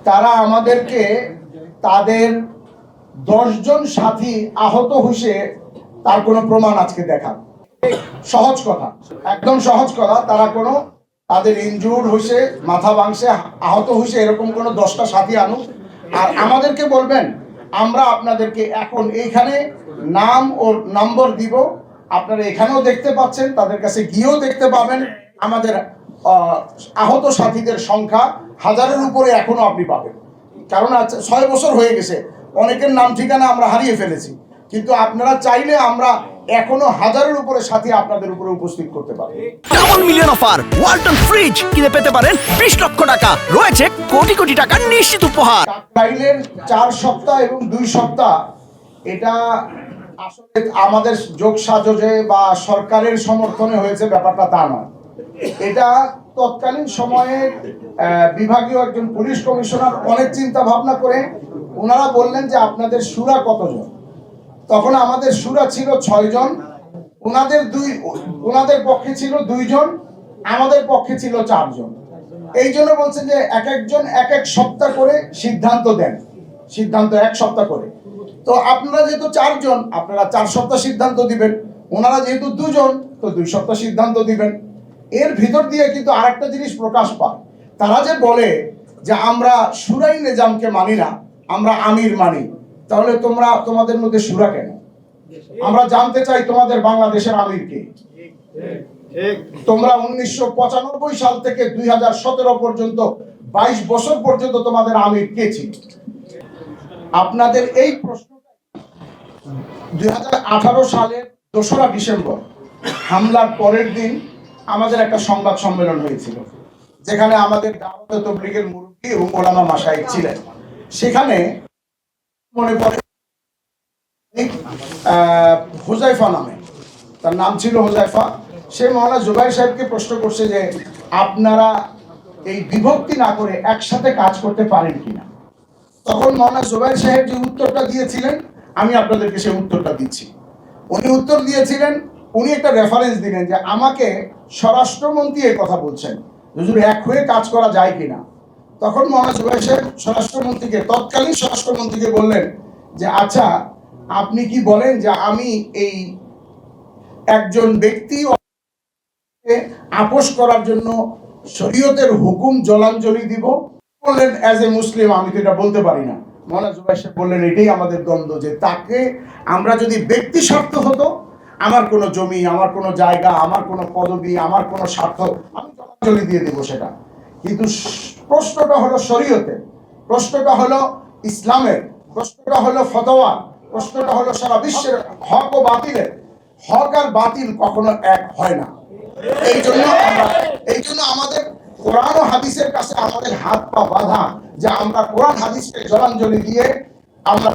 তারা আমাদেরকে তাদের 10 জন সাথী আহত হইছে তার কোনো প্রমাণ আজকে দেখান। সহজ কথা, একদম সহজ কথা। তারা কোনো তাদের ইনজুর্ড হইছে, মাথা ভাঙছে, আহত হইছে, এরকম কোনো 10টা সাথী আনুক, আর আমাদেরকে বলবেন আমরা আপনাদেরকে এখন এইখানে নাম ও নম্বর দিব। আপনারা এখানেও দেখতে পাচ্ছেন, তাদের কাছে গিয়েও দেখতে পাবেন। আমাদের আহত সাথীদের সংখ্যা 1000-এর উপরে এখনো আপনি পাবেন। কারণ 6 বছর হয়ে গেছে, অনেকের নাম ঠিকানা আমরা হারিয়ে ফেলেছি, কিন্তু আপনারা চাইলে আমরা এখনো 1000-এর উপরে সাথী আপনাদের উপরে উপস্থিত করতে পারবো। Double million offer, Walton fridge কিনে পেতে পারেন 20 লক্ষ টাকা, রয়েছে কোটি কোটি টাকার নিশ্চিত উপহার। টাইলের 4 সপ্তাহ এবং 2 সপ্তাহ, এটা আসলে আমাদের যোগ সাজসে বা সরকারের সমর্থনে হয়েছে ব্যাপারটা তা নয়। এটা তৎকালীন সময়ে বিভাগীয় একজন পুলিশ কমিশনার অনেক চিন্তা ভাবনা করে ওনারা বললেন যে আপনাদের শুরা কতজন। তখন আমাদের শুরা ছিল 6 জন, ওনাদের পক্ষে ছিল 2 জন, আমাদের পক্ষে ছিল 4 জন। এই জন্য বলছেন যে এক একজন এক এক সপ্তাহ করে সিদ্ধান্ত দেন, সিদ্ধান্ত 1 সপ্তাহ করে। তো আপনারা যেহেতু 4 জন, আপনারা 4 সপ্তাহ সিদ্ধান্ত দিবেন, ওনারা যেহেতু 2 জন, তো 2 সপ্তাহ সিদ্ধান্ত দিবেন। এর ভিতর দিয়ে কিন্তু আরেকটা জিনিস প্রকাশ পায়, তারা যে বলে যে আমরা শুরাই নিজামকে মানি না, আমরা আমির মানি। তাহলে তোমাদের মধ্যে শুরা কেন? আমরা জানতে চাই তোমাদের বাংলাদেশের আমির কে। তোমরা 1995 সাল থেকে 2017 পর্যন্ত 22 বছর পর্যন্ত তোমাদের আমির কে ছিল? আপনাদের এই প্রশ্ন 2018 সালের 2রা ডিসেম্বর হামলার পরের দিন আমাদের একটা সংবাদ সম্মেলন হয়েছিল, যেখানে আমাদের দাওয়াত তাবলীগের মুরব্বি এবং ওলামা মাশায়েখ ছিলেন। সেখানে মনে পড়ে হুজাইফা নামে, তার নাম ছিল হুজাইফা, সে মাওলানা জুবাইর সাহেবকে প্রশ্ন করছে যে আপনারা এই বিভক্তি না করে একসাথে কাজ করতে পারেন কিনা। তখন মাওলানা জুবাইর সাহেব যে উত্তরটা দিয়েছিলেন, আমি আপনাদেরকে সেই উত্তরটা দিচ্ছি। উনি উত্তর দিয়েছিলেন, উনি একটা রেফারেন্স দিলেন যে আমাকে স্বরাষ্ট্রমন্ত্রী এই কথা বলছেন, হুজুর এক হয়ে কাজ করা যায় কিনা। তখন মাওলানা জুবাইর সাহেব স্বরাষ্ট্রমন্ত্রীকে, তৎকালীন স্বরাষ্ট্রমন্ত্রীকে বললেন যে আচ্ছা আপনি কি বলেন যে আমি এই একজন ব্যক্তি আপোষ করার জন্য শরীয়তের হুকুম জলাঞ্জলি দিব? বললেন অ্যাজ এ মুসলিম আমি তো এটা বলতে পারি না। মাওলানা জুবাইর সাহেব বললেন এটাই আমাদের দ্বন্দ্ব, যে তাকে আমরা যদি ব্যক্তি স্বার্থ হতো, আমার কোনো জমি, আমার কোনো জায়গা, আমার কোনো পদবি, আমার কোনো স্বার্থ, আমি জলাঞ্জলি দিয়ে দেবো সেটা। কিন্তু প্রশ্নটা হলো শরীয়তের, প্রশ্নটা হলো ইসলামের, প্রশ্নটা হলো ফতোয়া, প্রশ্নটা হলো সারা বিশ্বের হক ও বাতিলের। হক আর বাতিল কখনো এক হয় না। এই জন্য আমাদের কোরআন ও হাদিসের কাছে আমাদের হাত পা বাঁধা, যে আমরা কোরআন হাদিসকে জলাঞ্জলি দিয়ে আমরা